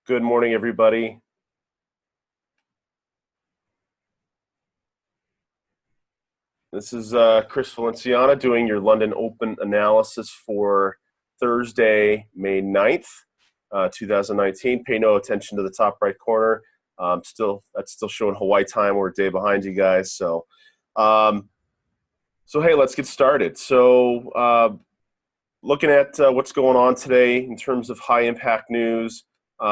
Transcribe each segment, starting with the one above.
Good morning, everybody. This is Cris Valenciana doing your London Open analysis for Thursday, May 9th, 2019. Pay no attention to the top right corner. That's still showing Hawaii time. We're a day behind you guys. Um, hey, let's get started. Looking at what's going on today in terms of high impact news,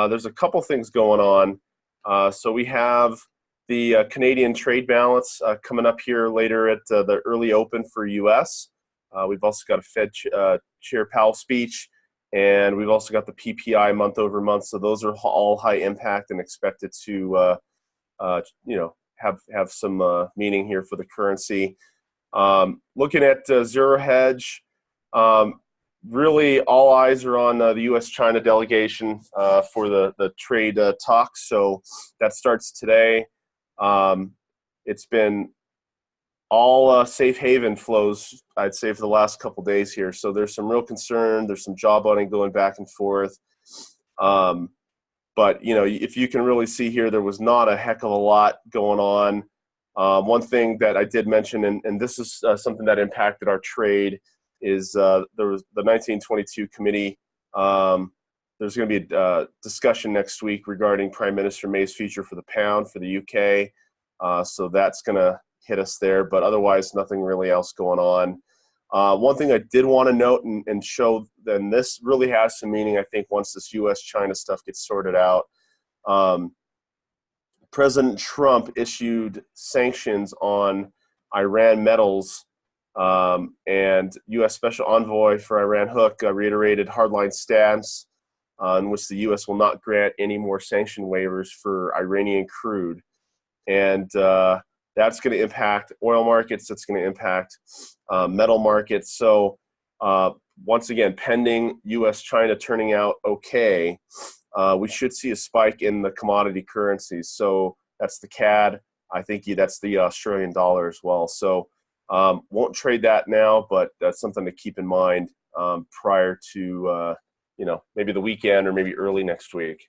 there's a couple things going on. We have the Canadian trade balance coming up here later at the early open for U.S. We've also got a Fed Chair Powell speech, and we've also got the PPI month over month. So those are all high impact and expected to have some meaning here for the currency. Looking at zero hedge. Really, all eyes are on the U.S.-China delegation for the trade talks. So that starts today. It's been all safe haven flows, I'd say, for the last couple days here. So there's some real concern. There's some jawboning going back and forth. But, if you can really see here, there was not a heck of a lot going on. One thing that I did mention, and this is something that impacted our trade, is there was the 1922 committee. There's going to be a discussion next week regarding Prime Minister May's future for the pound for the UK. So that's going to hit us there, but otherwise nothing really else going on. One thing I did want to note and show, then this really has some meaning, I think, once this US-China stuff gets sorted out. President Trump issued sanctions on Iran metals, and U.S. Special Envoy for Iran Hook reiterated hardline stance in which the U.S. will not grant any more sanction waivers for Iranian crude. And that's going to impact oil markets. That's going to impact metal markets. So once again, pending U.S.-China turning out okay, we should see a spike in the commodity currencies. So that's the CAD. I think that's the Australian dollar as well. So won't trade that now, but that's something to keep in mind prior to maybe the weekend or maybe early next week.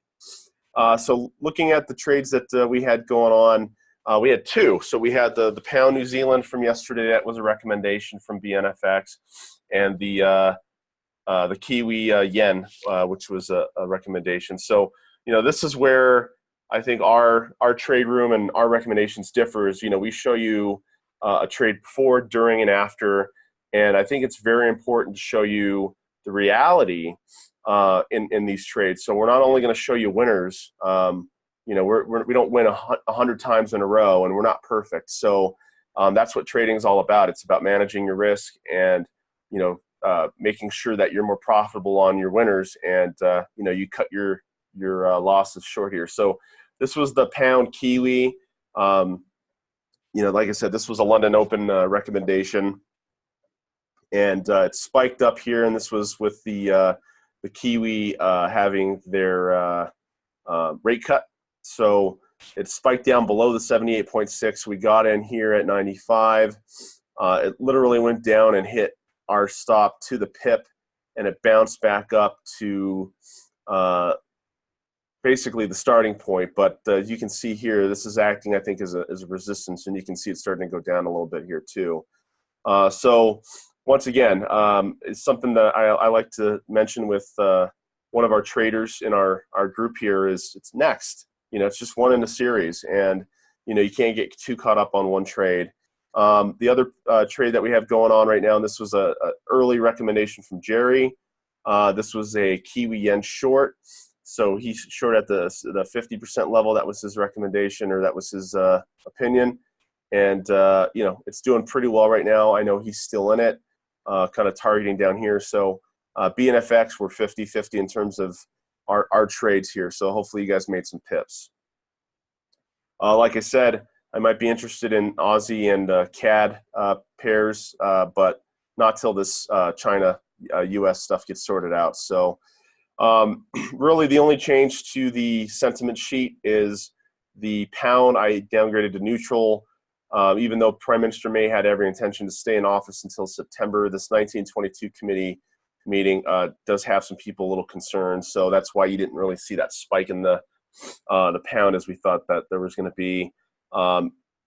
So looking at the trades that we had going on, we had two. So we had the pound New Zealand from yesterday. That was a recommendation from BNXF, and the Kiwi yen, which was a recommendation. So this is where I think our trade room and our recommendations differ. Is we show you a trade before, during, and after. And I think it's very important to show you the reality in these trades. So we're not only going to show you winners. We don't win 100 times in a row, and we're not perfect. So that's what trading is all about. It's about managing your risk and making sure that you're more profitable on your winners, and you cut your losses short here. So this was the pound Kiwi. Like I said, this was a London Open recommendation, and it spiked up here, and this was with the Kiwi having their rate cut. So it spiked down below the 78.6. We got in here at 95. It literally went down and hit our stop to the pip, and it bounced back up to basically the starting point. But you can see here, this is acting, I think, as a resistance, and you can see it starting to go down a little bit here too. So once again, it's something that I like to mention with one of our traders in our group here is it's next. It's just one in a series, and you can't get too caught up on one trade. The other trade that we have going on right now, and this was a early recommendation from Jerry. This was a Kiwi yen short. So he's short at the 50% level. That was his recommendation, or that was his opinion. And, it's doing pretty well right now. I know he's still in it, kind of targeting down here. So BNFX, we're 50-50 in terms of our trades here. So hopefully you guys made some pips. Like I said, I might be interested in Aussie and CAD pairs, but not till this China-US stuff gets sorted out. So really the only change to the sentiment sheet is the pound I downgraded to neutral, even though Prime Minister May had every intention to stay in office until September. This 1922 committee meeting does have some people a little concerned. So that's why you didn't really see that spike in the pound as we thought that there was going to be.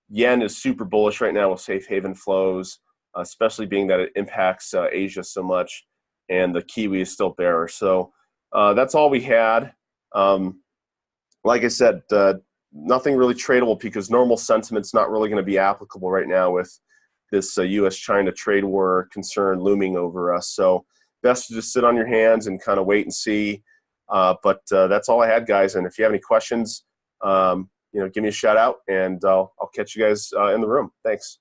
Yen is super bullish right now with safe haven flows, especially being that it impacts Asia so much, and the Kiwi is still bearish. So that's all we had. Like I said, nothing really tradable because normal sentiment's not really going to be applicable right now with this U.S.-China trade war concern looming over us. So best to just sit on your hands and kind of wait and see. But that's all I had, guys. And if you have any questions, give me a shout out, and I'll catch you guys in the room. Thanks.